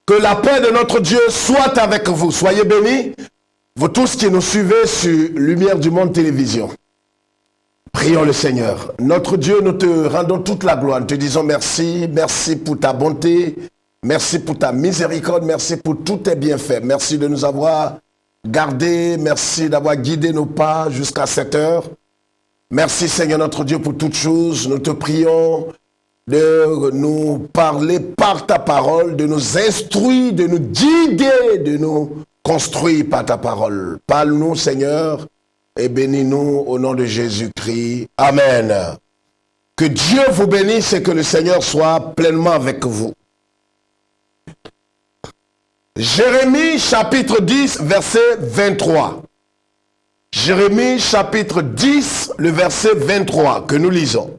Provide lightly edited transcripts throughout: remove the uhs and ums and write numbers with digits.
Que la paix de notre Dieu soit avec vous. Soyez bénis, vous tous qui nous suivez sur Lumière du Monde Télévision. Prions le Seigneur. Notre Dieu, nous te rendons toute la gloire. Nous te disons merci. Merci pour ta bonté. Merci pour ta miséricorde. Merci pour tous tes bienfaits. Merci de nous avoir gardés. Merci d'avoir guidé nos pas jusqu'à cette heure. Merci Seigneur notre Dieu pour toutes choses. Nous te prions de nous parler par ta parole, de nous instruire, de nous guider, de nous construire par ta parole. Parle-nous, Seigneur, et bénis-nous au nom de Jésus-Christ. Amen. Que Dieu vous bénisse et que le Seigneur soit pleinement avec vous. Jérémie chapitre 10, verset 23. Jérémie chapitre 10, le verset 23, que nous lisons.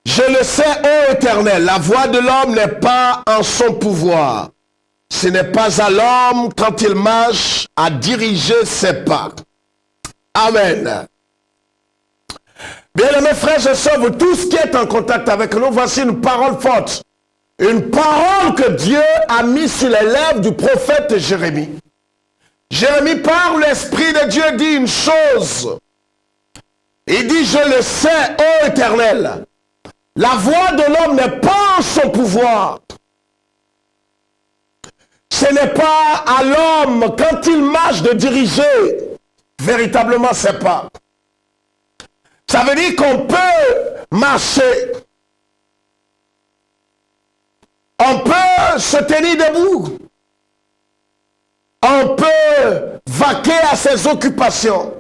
Je le sais, ô Éternel, la voix de l'homme n'est pas en son pouvoir. Ce n'est pas à l'homme, quand il marche, à diriger ses pas. Amen. Bien-aimés frères et sœurs, vous tous qui êtes en contact avec nous, voici une parole forte. Une parole que Dieu a mise sur les lèvres du prophète Jérémie. Jérémie parle, l'Esprit de Dieu dit une chose. Il dit, je le sais, ô Éternel. La voix de l'homme n'est pas en son pouvoir. Ce n'est pas à l'homme, quand il marche, de diriger véritablement ses pas. Ça veut dire qu'on peut marcher. On peut se tenir debout. On peut vaquer à ses occupations.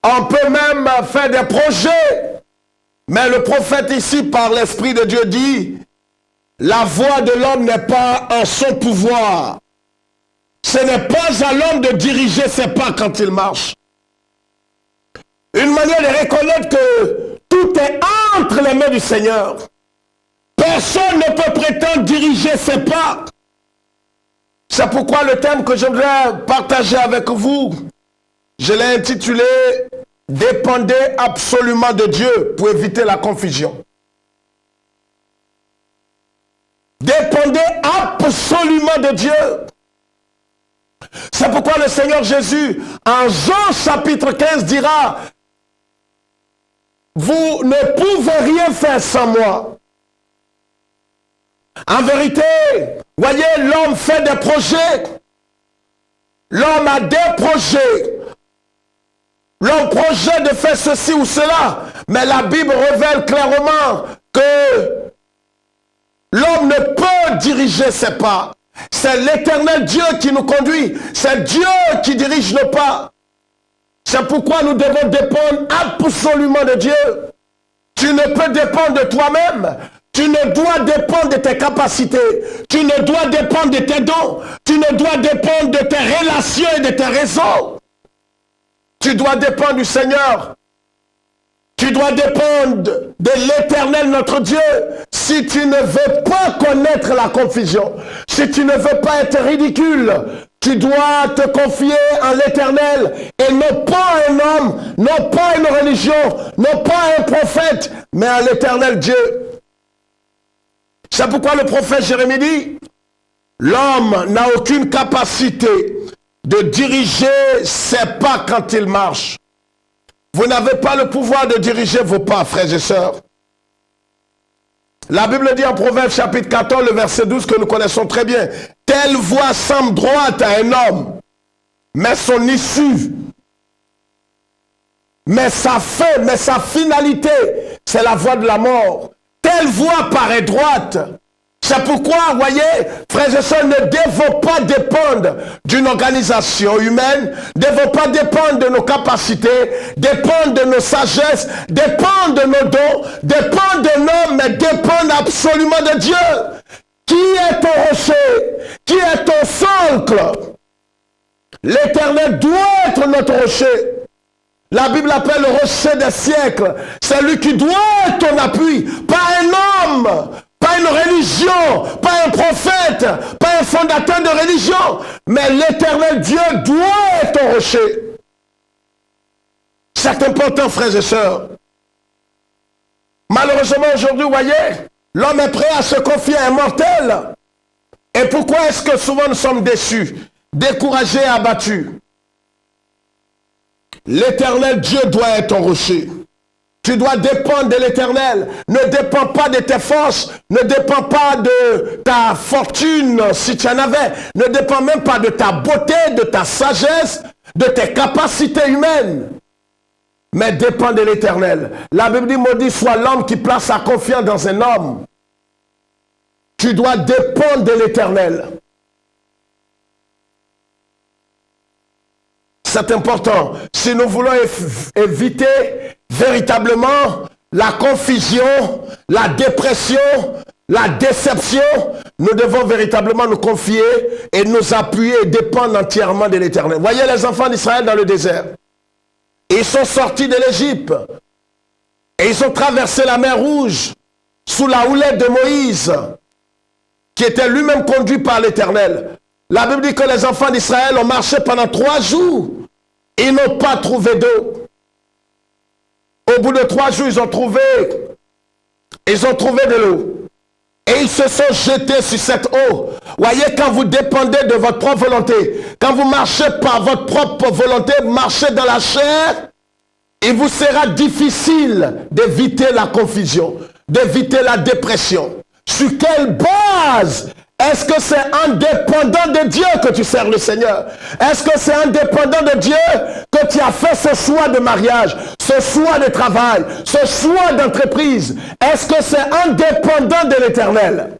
On peut même faire des projets. Mais le prophète ici, par l'Esprit de Dieu, dit, la voix de l'homme n'est pas en son pouvoir. Ce n'est pas à l'homme de diriger ses pas quand il marche. Une manière de reconnaître que tout est entre les mains du Seigneur. Personne ne peut prétendre diriger ses pas. C'est pourquoi le thème que je voudrais partager avec vous, je l'ai intitulé « Dépendez absolument de Dieu pour éviter la confusion ». Dépendez absolument de Dieu. C'est pourquoi le Seigneur Jésus, en Jean chapitre 15, dira « Vous ne pouvez rien faire sans moi ». En vérité, voyez, l'homme fait des projets. L'homme a des projets. L'homme projette de faire ceci ou cela. Mais la Bible révèle clairement que l'homme ne peut diriger ses pas. C'est l'Éternel Dieu qui nous conduit. C'est Dieu qui dirige nos pas. C'est pourquoi nous devons dépendre absolument de Dieu. Tu ne peux dépendre de toi-même. Tu ne dois dépendre de tes capacités. Tu ne dois dépendre de tes dons. Tu ne dois dépendre de tes relations et de tes réseaux. Tu dois dépendre du Seigneur. Tu dois dépendre de l'Éternel notre Dieu. Si tu ne veux pas connaître la confusion, si tu ne veux pas être ridicule, tu dois te confier en l'Éternel et non pas à un homme, non pas à une religion, non pas à un prophète, mais à l'Éternel Dieu. C'est pourquoi le prophète Jérémie dit, l'homme n'a aucune capacité de diriger ses pas quand il marche. Vous n'avez pas le pouvoir de diriger vos pas, frères et sœurs. La Bible dit en Proverbe chapitre 14, le verset 12 que nous connaissons très bien. Telle voie semble droite à un homme, mais son issue, mais sa fin, mais sa finalité, c'est la voie de la mort. Telle voie paraît droite. C'est pourquoi, voyez, frères et sœurs, ne devons pas dépendre d'une organisation humaine, ne devons pas dépendre de nos capacités, dépendre de nos sagesses, dépendre de nos dons, dépendre de l'homme, mais dépendre absolument de Dieu. Qui est ton rocher? Qui est ton socle? L'Éternel doit être notre rocher. La Bible appelle le rocher des siècles. C'est lui qui doit être ton appui, pas un homme, pas une religion, pas un prophète, pas un fondateur de religion, mais l'Éternel Dieu doit être ton rocher. C'est important, frères et sœurs. Malheureusement, aujourd'hui, vous voyez, l'homme est prêt à se confier à un mortel. Et pourquoi est-ce que souvent nous sommes déçus, découragés et abattus? L'Éternel Dieu doit être ton rocher. Tu dois dépendre de l'Éternel. Ne dépends pas de tes forces. Ne dépends pas de ta fortune, si tu en avais. Ne dépends même pas de ta beauté, de ta sagesse, de tes capacités humaines. Mais dépends de l'Éternel. La Bible dit, maudit soit l'homme qui place sa confiance dans un homme. Tu dois dépendre de l'Éternel. C'est important. Si nous voulons éviter véritablement la confusion, la dépression, la déception, nous devons véritablement nous confier et nous appuyer et dépendre entièrement de l'Éternel. Voyez les enfants d'Israël dans le désert. Ils sont sortis de l'Égypte et ils ont traversé la mer Rouge sous la houlette de Moïse, qui était lui-même conduit par l'Éternel. La Bible dit que les enfants d'Israël ont marché pendant 3 jours. Ils n'ont pas trouvé d'eau. Au bout de 3 jours, ils ont trouvé de l'eau. Et ils se sont jetés sur cette eau. Voyez, quand vous dépendez de votre propre volonté, quand vous marchez par votre propre volonté, marchez dans la chair, il vous sera difficile d'éviter la confusion, d'éviter la dépression. Sur quelle base est-ce que c'est en dépendant de Dieu que tu sers le Seigneur? Est-ce que c'est en dépendant de Dieu que tu as fait ce choix de mariage, ce choix de travail, ce choix d'entreprise? Est-ce que c'est en dépendant de l'Éternel?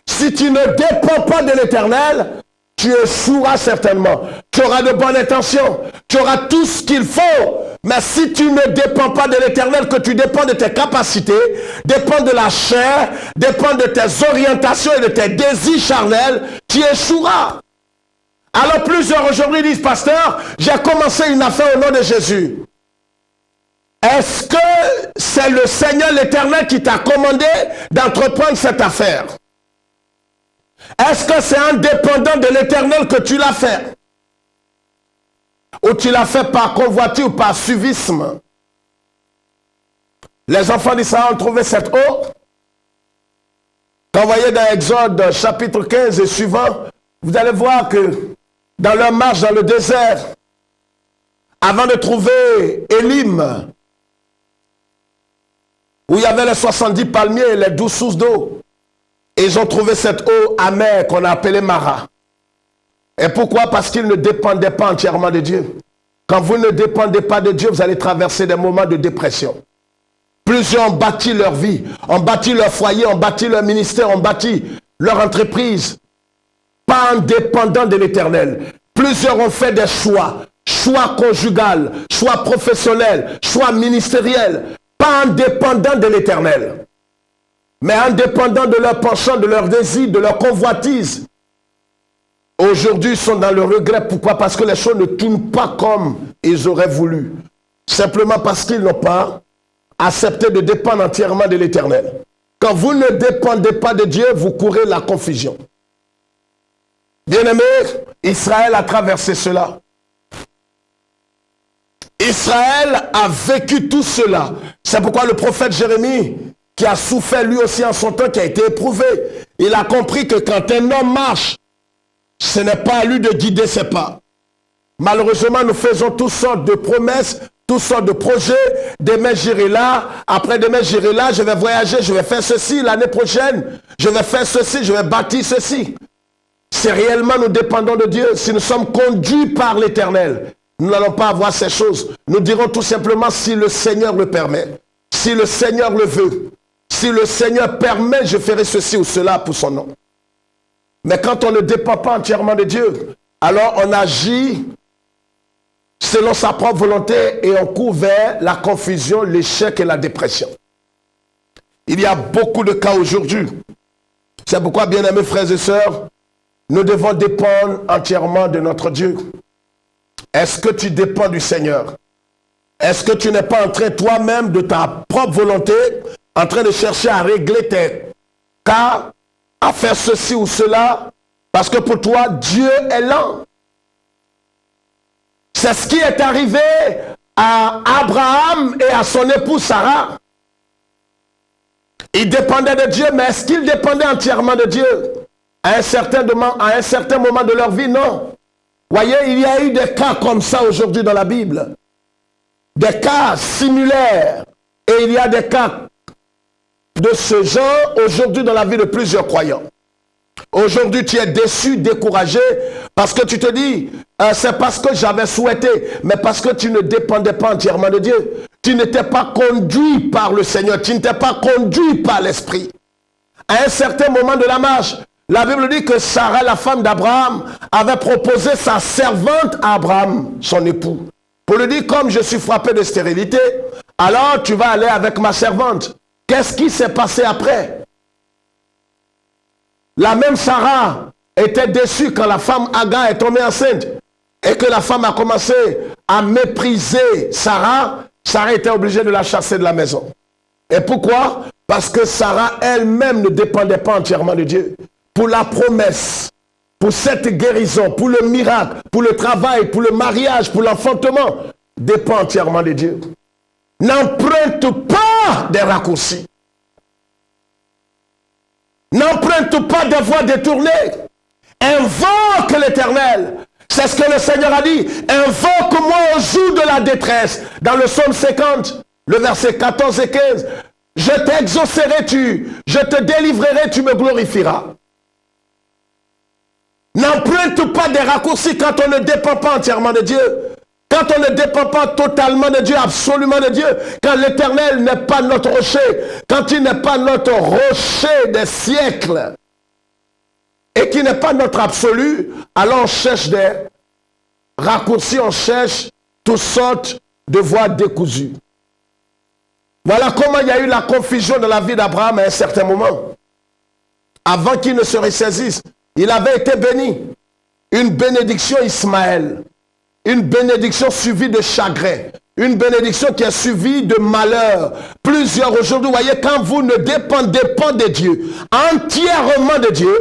Si tu ne dépends pas de l'Éternel, tu échoueras certainement. Tu auras de bonnes intentions. Tu auras tout ce qu'il faut. Mais si tu ne dépends pas de l'Éternel, que tu dépends de tes capacités, dépends de la chair, dépends de tes orientations et de tes désirs charnels, tu échoueras. Alors plusieurs aujourd'hui disent, pasteur, j'ai commencé une affaire au nom de Jésus. Est-ce que c'est le Seigneur l'Éternel qui t'a commandé d'entreprendre cette affaire? Est-ce que c'est en dépendant de l'Éternel que tu l'as fait? Ou tu l'as fait par convoitise ou par suivisme? Les enfants d'Israël ont trouvé cette eau. Quand vous voyez dans Exode chapitre 15 et suivant, vous allez voir que dans leur marche dans le désert, avant de trouver Élim, où il y avait les 70 palmiers et les 12 sources d'eau, ils ont trouvé cette eau amère qu'on a appelée Mara. Et pourquoi? Parce qu'ils ne dépendaient pas entièrement de Dieu. Quand vous ne dépendez pas de Dieu, vous allez traverser des moments de dépression. Plusieurs ont bâti leur vie, ont bâti leur foyer, ont bâti leur ministère, ont bâti leur entreprise, pas en dépendant de l'Éternel. Plusieurs ont fait des choix, choix conjugal, choix professionnel, choix ministériel, pas en dépendant de l'Éternel, mais en dépendant de leur penchant, de leurs désirs, de leur convoitise. Aujourd'hui, ils sont dans le regret. Pourquoi? Parce que les choses ne tournent pas comme ils auraient voulu. Simplement parce qu'ils n'ont pas accepté de dépendre entièrement de l'Éternel. Quand vous ne dépendez pas de Dieu, vous courez la confusion. Bien-aimés, Israël a traversé cela. Israël a vécu tout cela. C'est pourquoi le prophète Jérémie, qui a souffert lui aussi en son temps, qui a été éprouvé, il a compris que quand un homme marche, ce n'est pas à lui de guider ses pas. Malheureusement, nous faisons toutes sortes de promesses, toutes sortes de projets. Demain, j'irai là. Après demain, j'irai là. Je vais voyager, je vais faire ceci. L'année prochaine, je vais faire ceci, je vais bâtir ceci. Si réellement nous dépendons de Dieu, si nous sommes conduits par l'Éternel, nous n'allons pas avoir ces choses. Nous dirons tout simplement si le Seigneur le permet, si le Seigneur le veut, si le Seigneur permet, je ferai ceci ou cela pour son nom. Mais quand on ne dépend pas entièrement de Dieu, alors on agit selon sa propre volonté et on court vers la confusion, l'échec et la dépression. Il y a beaucoup de cas aujourd'hui. C'est pourquoi, bien-aimés frères et sœurs, nous devons dépendre entièrement de notre Dieu. Est-ce que tu dépends du Seigneur? Est-ce que tu n'es pas en train toi-même de ta propre volonté, en train de chercher à régler tes cas, à faire ceci ou cela, parce que pour toi, Dieu est lent. C'est ce qui est arrivé à Abraham et à son épouse Sarah. Il dépendait de Dieu, mais est-ce qu'il dépendait entièrement de Dieu? à un certain moment de leur vie, non. Voyez, il y a eu des cas comme ça aujourd'hui dans la Bible. Des cas similaires. Et il y a des cas de ce genre aujourd'hui dans la vie de plusieurs croyants. Aujourd'hui, tu es déçu, découragé, parce que tu te dis, c'est parce que j'avais souhaité, mais parce que tu ne dépendais pas entièrement de Dieu. Tu n'étais pas conduit par le Seigneur, tu n'étais pas conduit par l'Esprit. À un certain moment de la marche, la Bible dit que Sarah, la femme d'Abraham, avait proposé sa servante à Abraham, son époux, pour lui dire, comme je suis frappé de stérilité, alors tu vas aller avec ma servante. Qu'est-ce qui s'est passé après? La même Sarah était déçue quand la femme Agar est tombée enceinte et que la femme a commencé à mépriser Sarah. Sarah était obligée de la chasser de la maison. Et pourquoi? Parce que Sarah elle-même ne dépendait pas entièrement de Dieu. Pour la promesse, pour cette guérison, pour le miracle, pour le travail, pour le mariage, pour l'enfantement, dépend entièrement de Dieu. N'emprunte pas des raccourcis. N'emprunte pas des voies détournées. Invoque l'Éternel. C'est ce que le Seigneur a dit. Invoque-moi au jour de la détresse. Dans le psaume 50, le verset 14 et 15. Je t'exaucerai, je te délivrerai, tu me glorifieras. N'emprunte pas des raccourcis quand on ne dépend pas entièrement de Dieu. Quand on ne dépend pas totalement de Dieu, absolument de Dieu, quand l'Éternel n'est pas notre rocher, quand il n'est pas notre rocher des siècles, et qui n'est pas notre absolu, alors on cherche des raccourcis, on cherche toutes sortes de voies décousues. Voilà comment il y a eu la confusion dans la vie d'Abraham à un certain moment. Avant qu'il ne se ressaisisse, il avait été béni. Une bénédiction Ismaël. Une bénédiction suivie de chagrin. Une bénédiction qui est suivie de malheur. Plusieurs aujourd'hui, vous voyez, quand vous ne dépendez pas de Dieu, entièrement de Dieu,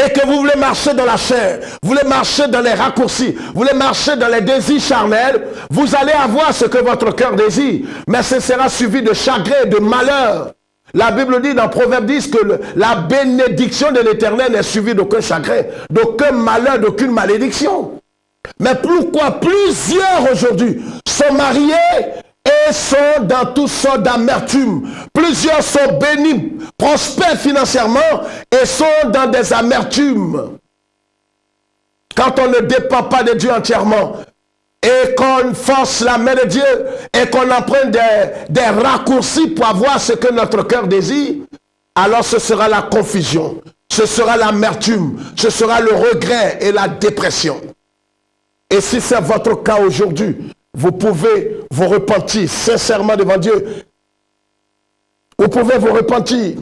et que vous voulez marcher dans la chair, vous voulez marcher dans les raccourcis, vous voulez marcher dans les désirs charnels, vous allez avoir ce que votre cœur désire. Mais ce sera suivi de chagrin et de malheur. La Bible dit dans Proverbe 10 que la bénédiction de l'Éternel n'est suivie d'aucun chagrin, d'aucun malheur, d'aucune malédiction. Mais pourquoi plusieurs aujourd'hui sont mariés et sont dans toutes sortes d'amertume? Plusieurs sont bénis, prospèrent financièrement et sont dans des amertumes. Quand on ne dépend pas de Dieu entièrement et qu'on force la main de Dieu et qu'on emprunte des raccourcis pour avoir ce que notre cœur désire, alors ce sera la confusion, ce sera l'amertume, ce sera le regret et la dépression. Et si c'est votre cas aujourd'hui, vous pouvez vous repentir sincèrement devant Dieu. Vous pouvez vous repentir.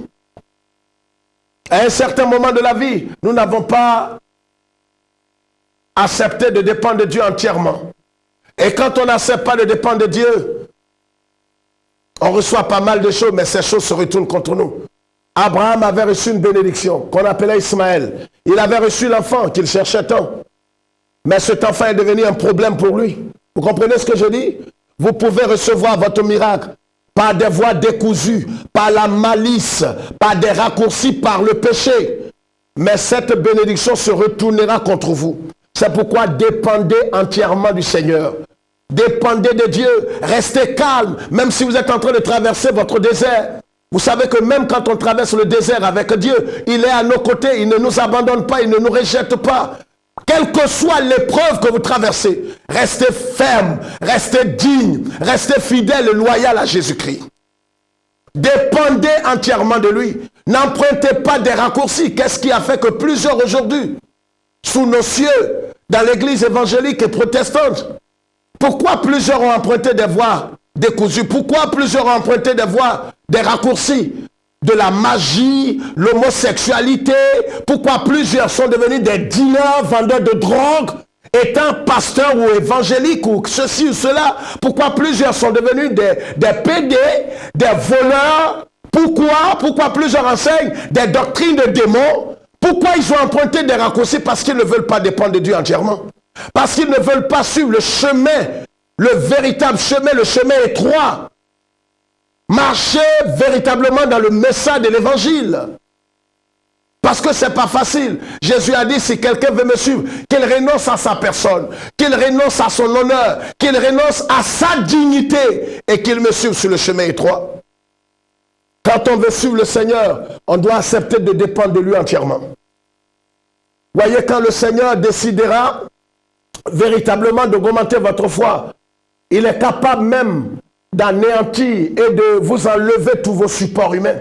À un certain moment de la vie, nous n'avons pas accepté de dépendre de Dieu entièrement. Et quand on n'accepte pas de dépendre de Dieu, on reçoit pas mal de choses, mais ces choses se retournent contre nous. Abraham avait reçu une bénédiction qu'on appelait Ismaël. Il avait reçu l'enfant qu'il cherchait tant. Mais cet enfant est devenu un problème pour lui. Vous comprenez ce que je dis? Vous pouvez recevoir votre miracle par des voies décousues, par la malice, par des raccourcis, par le péché. Mais cette bénédiction se retournera contre vous. C'est pourquoi dépendez entièrement du Seigneur. Dépendez de Dieu. Restez calme, même si vous êtes en train de traverser votre désert. Vous savez que même quand on traverse le désert avec Dieu, il est à nos côtés, il ne nous abandonne pas, il ne nous rejette pas. Quelle que soit l'épreuve que vous traversez, restez ferme, restez digne, restez fidèle et loyal à Jésus-Christ. Dépendez entièrement de lui. N'empruntez pas des raccourcis. Qu'est-ce qui a fait que plusieurs aujourd'hui, sous nos cieux, dans l'église évangélique et protestante, pourquoi plusieurs ont emprunté des voies décousues? Pourquoi plusieurs ont emprunté des voies, des raccourcis? De la magie, l'homosexualité. Pourquoi plusieurs sont devenus des dealers, vendeurs de drogue, étant pasteurs ou évangéliques ou ceci ou cela? Pourquoi plusieurs sont devenus des PD, des voleurs? Pourquoi plusieurs enseignent des doctrines de démons? Pourquoi ils ont emprunté des raccourcis? Parce qu'ils ne veulent pas dépendre de Dieu entièrement. Parce qu'ils ne veulent pas suivre le chemin, le véritable chemin, le chemin étroit. Marchez véritablement dans le message de l'évangile. Parce que c'est pas facile. Jésus a dit, si quelqu'un veut me suivre, qu'il renonce à sa personne, qu'il renonce à son honneur, qu'il renonce à sa dignité et qu'il me suive sur le chemin étroit. Quand on veut suivre le Seigneur, on doit accepter de dépendre de lui entièrement. Voyez, quand le Seigneur décidera véritablement d'augmenter votre foi, il est capable même d'anéantir et de vous enlever tous vos supports humains.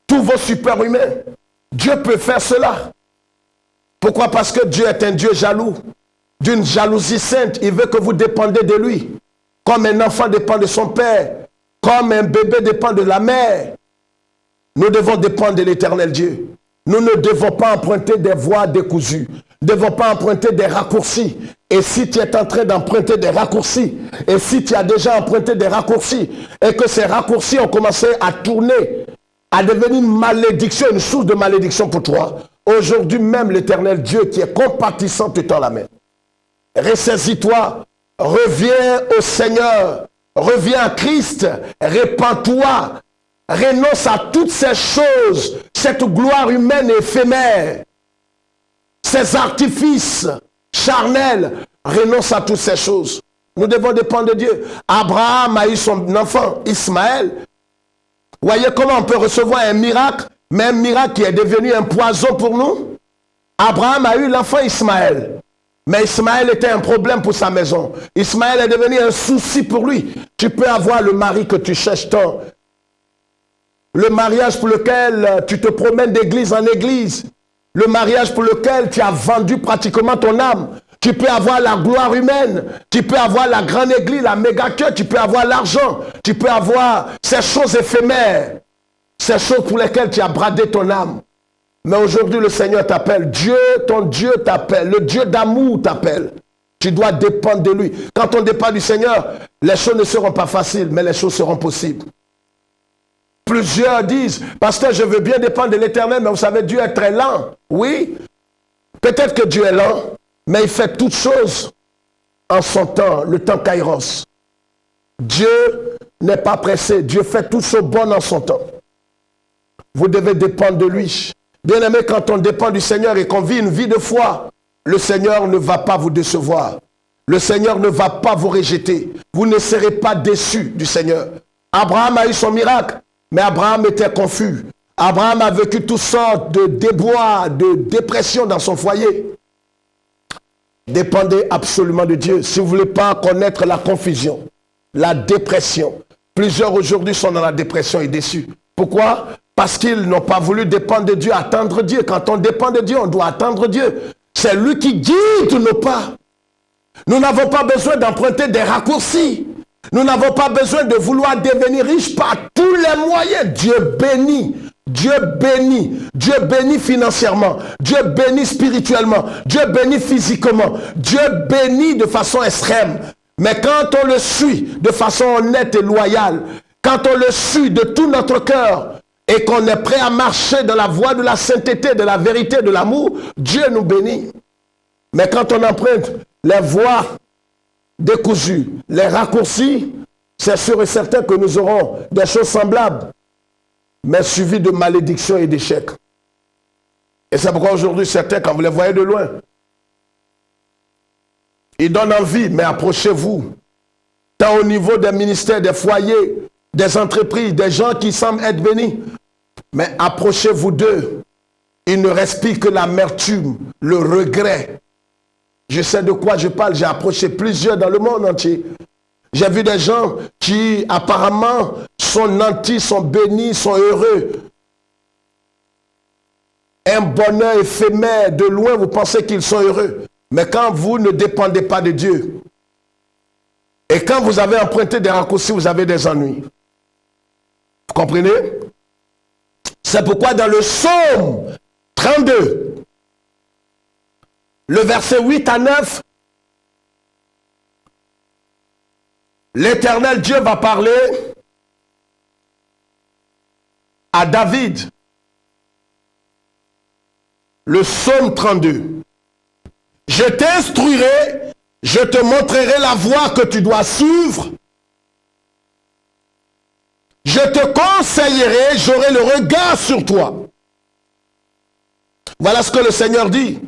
Tous vos supports humains. Dieu peut faire cela. Pourquoi? Parce que Dieu est un Dieu jaloux, d'une jalousie sainte. Il veut que vous dépendez de lui. Comme un enfant dépend de son père, comme un bébé dépend de la mère. Nous devons dépendre de l'éternel Dieu. Nous ne devons pas emprunter des voies décousues. Nous ne devons pas emprunter des raccourcis. Et si tu es en train d'emprunter des raccourcis, et si tu as déjà emprunté des raccourcis, et que ces raccourcis ont commencé à tourner, à devenir une malédiction, une source de malédiction pour toi, aujourd'hui même l'éternel Dieu qui est compatissant te tend la main. Ressaisis-toi, reviens au Seigneur, reviens à Christ, répands-toi, renonce à toutes ces choses, cette gloire humaine et éphémère, ces artifices charnels, renonce à toutes ces choses. Nous devons dépendre de Dieu. Abraham a eu son enfant, Ismaël. Voyez comment on peut recevoir un miracle, mais un miracle qui est devenu un poison pour nous. Abraham a eu l'enfant Ismaël. Mais Ismaël était un problème pour sa maison. Ismaël est devenu un souci pour lui. Tu peux avoir le mari que tu cherches tant. Le mariage pour lequel tu te promènes d'église en église. Le mariage pour lequel tu as vendu pratiquement ton âme. Tu peux avoir la gloire humaine. Tu peux avoir la grande église, la méga church. Tu peux avoir l'argent. Tu peux avoir ces choses éphémères. Ces choses pour lesquelles tu as bradé ton âme. Mais aujourd'hui, le Seigneur t'appelle. Dieu, ton Dieu t'appelle. Le Dieu d'amour t'appelle. Tu dois dépendre de lui. Quand on dépend du Seigneur, les choses ne seront pas faciles, mais les choses seront possibles. Plusieurs disent, pasteur, je veux bien dépendre de l'Éternel, mais vous savez, Dieu est très lent. Oui, peut-être que Dieu est lent, mais il fait toutes choses en son temps, le temps Kairos. Dieu n'est pas pressé. Dieu fait toutes choses bonnes en son temps. Vous devez dépendre de lui. Bien aimé, quand on dépend du Seigneur et qu'on vit une vie de foi, le Seigneur ne va pas vous décevoir. Le Seigneur ne va pas vous rejeter. Vous ne serez pas déçus du Seigneur. Abraham a eu son miracle, mais Abraham était confus. Abraham a vécu toutes sortes de déboires, de dépression dans son foyer. Dépendez absolument de Dieu. Si vous ne voulez pas connaître la confusion, la dépression, plusieurs aujourd'hui sont dans la dépression et déçus. Pourquoi? Parce qu'ils n'ont pas voulu dépendre de Dieu, attendre Dieu. Quand on dépend de Dieu, on doit attendre Dieu. C'est lui qui guide nos pas. Nous n'avons pas besoin d'emprunter des raccourcis. Nous n'avons pas besoin de vouloir devenir riches par tous les moyens. Dieu bénit. Dieu bénit. Dieu bénit financièrement. Dieu bénit spirituellement. Dieu bénit physiquement. Dieu bénit de façon extrême. Mais quand on le suit de façon honnête et loyale, quand on le suit de tout notre cœur, et qu'on est prêt à marcher dans la voie de la sainteté, de la vérité, de l'amour, Dieu nous bénit. Mais quand on emprunte les voies décousues, les raccourcis, c'est sûr et certain que nous aurons des choses semblables, mais suivies de malédictions et d'échecs. Et c'est pourquoi aujourd'hui, certains, quand vous les voyez de loin, ils donnent envie, mais approchez-vous. Tant au niveau des ministères, des foyers, des entreprises, des gens qui semblent être bénis. Mais approchez-vous d'eux. Ils ne respirent que l'amertume, le regret. Je sais de quoi je parle. J'ai approché plusieurs dans le monde entier. J'ai vu des gens qui apparemment sont nantis, sont bénis, sont heureux. Un bonheur éphémère, de loin vous pensez qu'ils sont heureux. Mais quand vous ne dépendez pas de Dieu, et quand vous avez emprunté des raccourcis, vous avez des ennuis. Vous comprenez? C'est pourquoi dans le psaume 32, le verset 8 à 9, l'Éternel Dieu va parler à David. Le psaume 32. Je t'instruirai, je te montrerai la voie que tu dois suivre. Je te conseillerai, j'aurai le regard sur toi. Voilà ce que le Seigneur dit.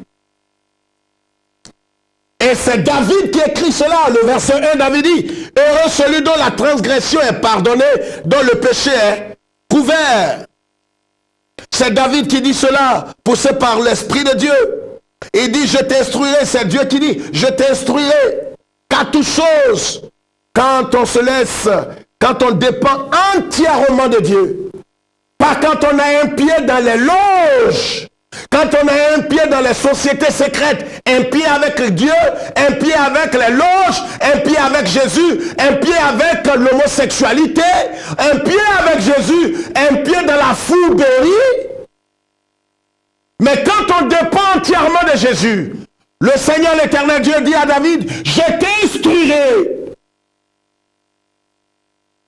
Et c'est David qui écrit cela. Le verset 1, David dit, heureux celui dont la transgression est pardonnée, dont le péché est couvert. C'est David qui dit cela, poussé par l'Esprit de Dieu. Il dit, je t'instruirai, c'est Dieu qui dit, je t'instruirai qu'à toute chose, quand on se laisse, quand on dépend entièrement de Dieu, pas quand on a un pied dans les loges, quand on a un pied dans les sociétés secrètes, un pied avec Dieu, un pied avec les loges, un pied avec Jésus, un pied avec l'homosexualité, un pied avec Jésus, un pied dans la fourberie. Mais quand on dépend entièrement de Jésus, le Seigneur l'Éternel Dieu dit à David, je t'instruirai.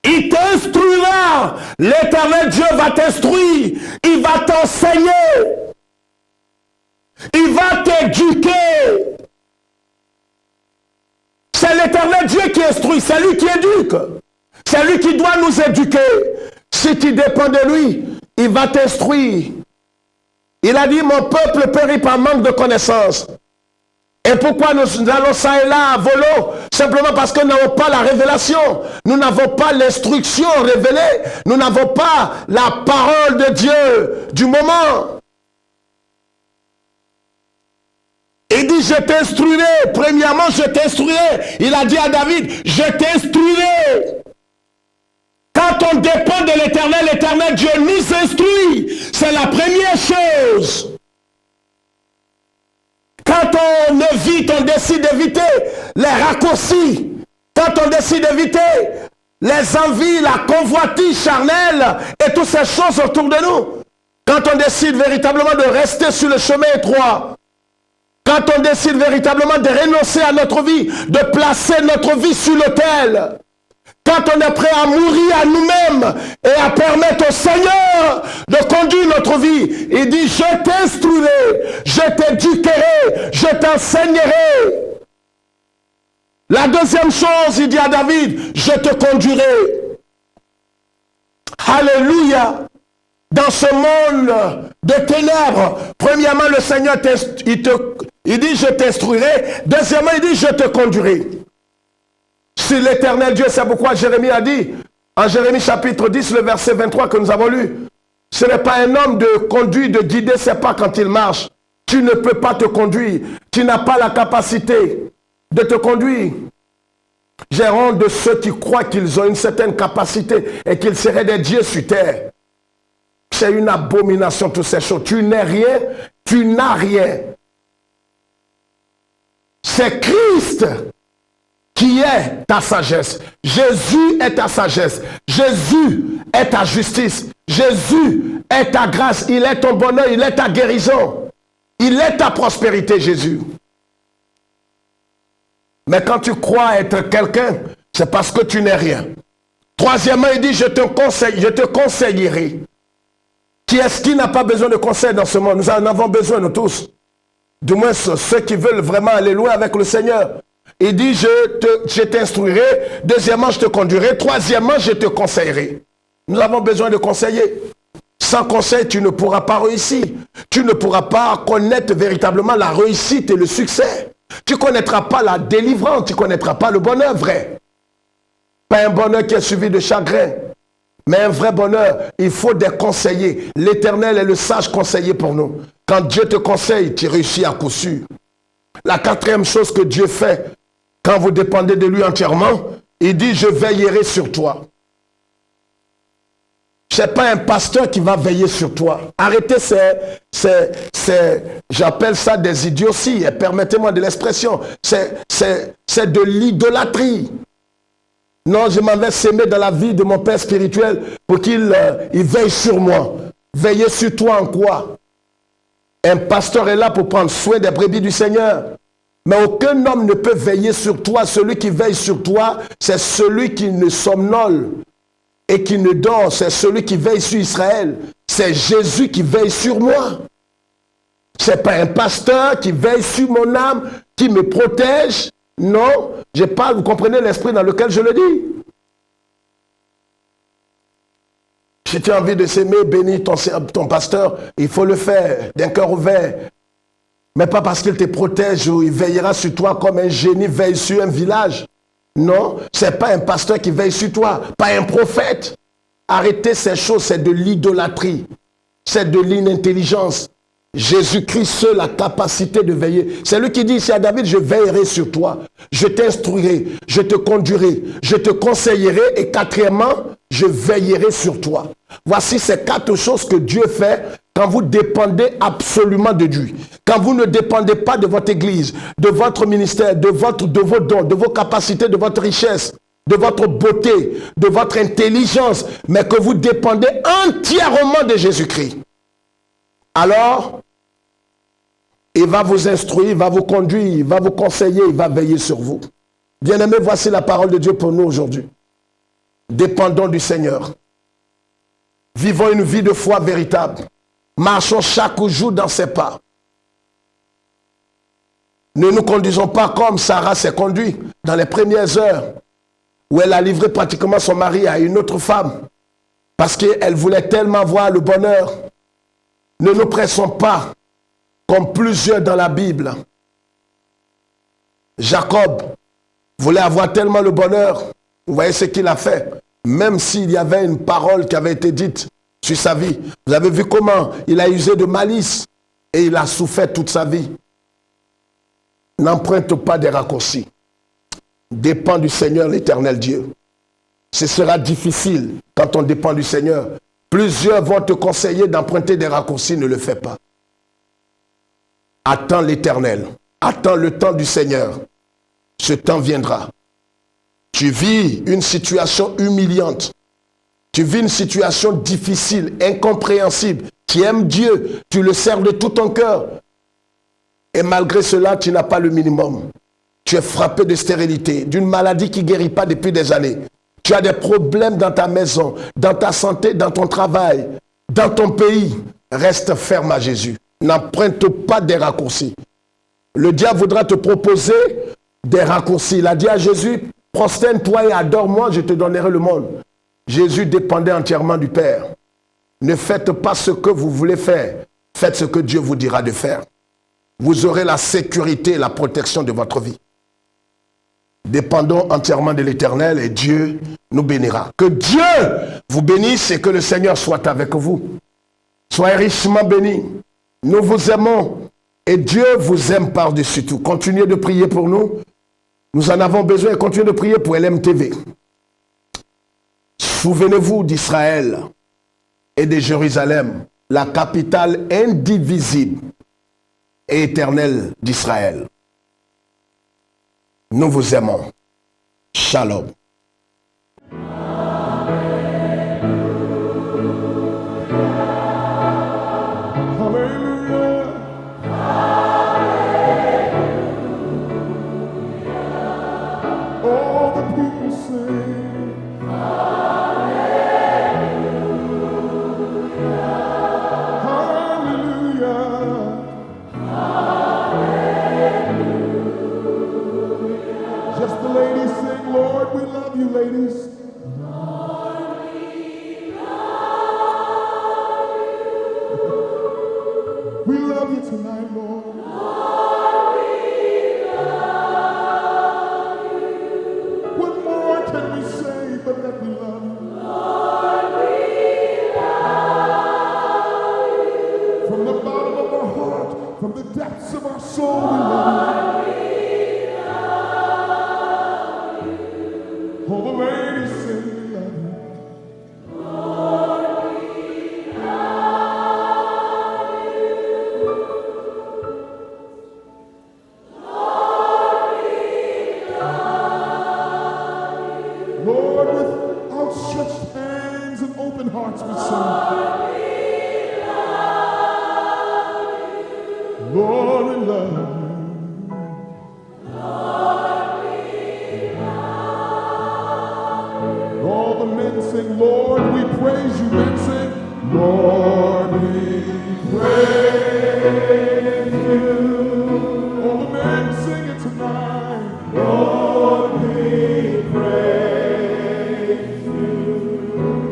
Il t'instruira. L'Éternel Dieu va t'instruire. Il va t'enseigner. Il va t'éduquer. C'est l'Éternel Dieu qui instruit. C'est lui qui éduque. C'est lui qui doit nous éduquer. Si tu dépends de lui, il va t'instruire. Il a dit, mon peuple périt par manque de connaissance. Et pourquoi nous allons ça et là à volo? Simplement parce que nous n'avons pas la révélation. Nous n'avons pas l'instruction révélée. Nous n'avons pas la parole de Dieu du moment. Il dit, je t'instruirai. Premièrement, je t'instruirai. Il a dit à David, je t'instruirai. Quand on dépend de l'Éternel, l'Éternel Dieu nous instruit. C'est la première chose. Quand on évite, on décide d'éviter les raccourcis. Quand on décide d'éviter les envies, la convoitise charnelle et toutes ces choses autour de nous. Quand on décide véritablement de rester sur le chemin étroit. Quand on décide véritablement de renoncer à notre vie, de placer notre vie sur l'autel. Quand on est prêt à mourir à nous-mêmes et à permettre au Seigneur de conduire notre vie, il dit, je t'instruirai, je t'éduquerai, je t'enseignerai. La deuxième chose, il dit à David, je te conduirai. Alléluia. Dans ce monde de ténèbres, premièrement, le Seigneur, il dit, je t'instruirai. Deuxièmement, il dit, je te conduirai. C'est l'Éternel Dieu, c'est pourquoi Jérémie a dit, en Jérémie chapitre 10, le verset 23 que nous avons lu, ce n'est pas un homme de conduire, de guider, c'est pas quand il marche. Tu ne peux pas te conduire. Tu n'as pas la capacité de te conduire. J'ai honte de ceux qui croient qu'ils ont une certaine capacité et qu'ils seraient des dieux sur terre. C'est une abomination, toutes ces choses. Tu n'es rien, tu n'as rien. C'est Christ qui est ta sagesse. Jésus est ta sagesse. Jésus est ta justice. Jésus est ta grâce. Il est ton bonheur. Il est ta guérison. Il est ta prospérité, Jésus. Mais quand tu crois être quelqu'un, c'est parce que tu n'es rien. Troisièmement, il dit, je te conseillerai. Qui est-ce qui n'a pas besoin de conseil dans ce monde? Nous en avons besoin, nous tous. Du moins, ceux qui veulent vraiment aller loin avec le Seigneur. Il dit, je t'instruirai. Deuxièmement, je te conduirai. Troisièmement, je te conseillerai. Nous avons besoin de conseiller. Sans conseil, tu ne pourras pas réussir. Tu ne pourras pas connaître véritablement la réussite et le succès. Tu ne connaîtras pas la délivrance. Tu ne connaîtras pas le bonheur vrai. Pas un bonheur qui est suivi de chagrin. Mais un vrai bonheur, il faut des conseillers. L'Éternel est le sage conseiller pour nous. Quand Dieu te conseille, tu réussis à coup sûr. La quatrième chose que Dieu fait, quand vous dépendez de lui entièrement, il dit, je veillerai sur toi. Ce n'est pas un pasteur qui va veiller sur toi. Arrêtez, j'appelle ça des idioties, permettez-moi de l'expression. C'est de l'idolâtrie. Non, je m'en vais s'aimer dans la vie de mon père spirituel pour qu'il veille sur moi. Veiller sur toi en quoi? Un pasteur est là pour prendre soin des brebis du Seigneur. Mais aucun homme ne peut veiller sur toi. Celui qui veille sur toi, c'est celui qui ne somnole et qui ne dort. C'est celui qui veille sur Israël. C'est Jésus qui veille sur moi. Ce n'est pas un pasteur qui veille sur mon âme, qui me protège. Non, je parle, vous comprenez l'esprit dans lequel je le dis. Si tu as envie de s'aimer, bénis ton pasteur, il faut le faire d'un cœur ouvert. Mais pas parce qu'il te protège ou il veillera sur toi comme un génie veille sur un village. Non, ce n'est pas un pasteur qui veille sur toi, pas un prophète. Arrêtez ces choses, c'est de l'idolâtrie, c'est de l'inintelligence. Jésus-Christ seul a la capacité de veiller. C'est lui qui dit ici à David, je veillerai sur toi, je t'instruirai, je te conduirai, je te conseillerai et quatrièmement, je veillerai sur toi. Voici ces 4 choses que Dieu fait quand vous dépendez absolument de Dieu. Quand vous ne dépendez pas de votre église, de votre ministère, de vos dons, de vos capacités, de votre richesse, de votre beauté, de votre intelligence, mais que vous dépendez entièrement de Jésus-Christ. Alors, il va vous instruire, il va vous conduire, il va vous conseiller, il va veiller sur vous. Bien-aimés, voici la parole de Dieu pour nous aujourd'hui. Dépendons du Seigneur. Vivons une vie de foi véritable. Marchons chaque jour dans ses pas. Ne nous conduisons pas comme Sarah s'est conduite dans les premières heures où elle a livré pratiquement son mari à une autre femme parce qu'elle voulait tellement voir le bonheur. Ne nous pressons pas comme plusieurs dans la Bible. Jacob voulait avoir tellement le bonheur. Vous voyez ce qu'il a fait. Même s'il y avait une parole qui avait été dite sur sa vie. Vous avez vu comment il a usé de malice et il a souffert toute sa vie. N'emprunte pas des raccourcis. Dépend du Seigneur l'Éternel Dieu. Ce sera difficile quand on dépend du Seigneur. Plusieurs vont te conseiller d'emprunter des raccourcis, ne le fais pas. Attends l'Éternel. Attends le temps du Seigneur. Ce temps viendra. Tu vis une situation humiliante. Tu vis une situation difficile, incompréhensible. Tu aimes Dieu, tu le sers de tout ton cœur. Et malgré cela, tu n'as pas le minimum. Tu es frappé de stérilité, d'une maladie qui ne guérit pas depuis des années. Tu as des problèmes dans ta maison, dans ta santé, dans ton travail, dans ton pays. Reste ferme à Jésus. N'emprunte pas des raccourcis. Le diable voudra te proposer des raccourcis. Il a dit à Jésus, prosterne-toi et adore-moi, je te donnerai le monde. Jésus dépendait entièrement du Père. Ne faites pas ce que vous voulez faire. Faites ce que Dieu vous dira de faire. Vous aurez la sécurité et la protection de votre vie. Dépendons entièrement de l'Éternel et Dieu nous bénira. Que Dieu vous bénisse et que le Seigneur soit avec vous. Soyez richement bénis. Nous vous aimons et Dieu vous aime par-dessus tout. Continuez de prier pour nous. Nous en avons besoin et continuez de prier pour LMTV. Souvenez-vous d'Israël et de Jérusalem, la capitale indivisible et éternelle d'Israël. Nous vous aimons. Shalom.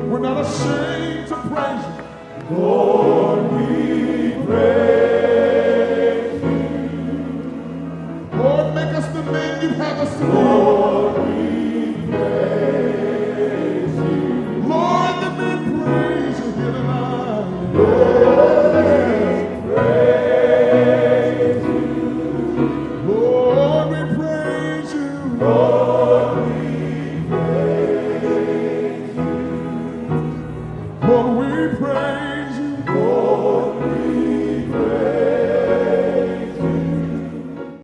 We're not ashamed to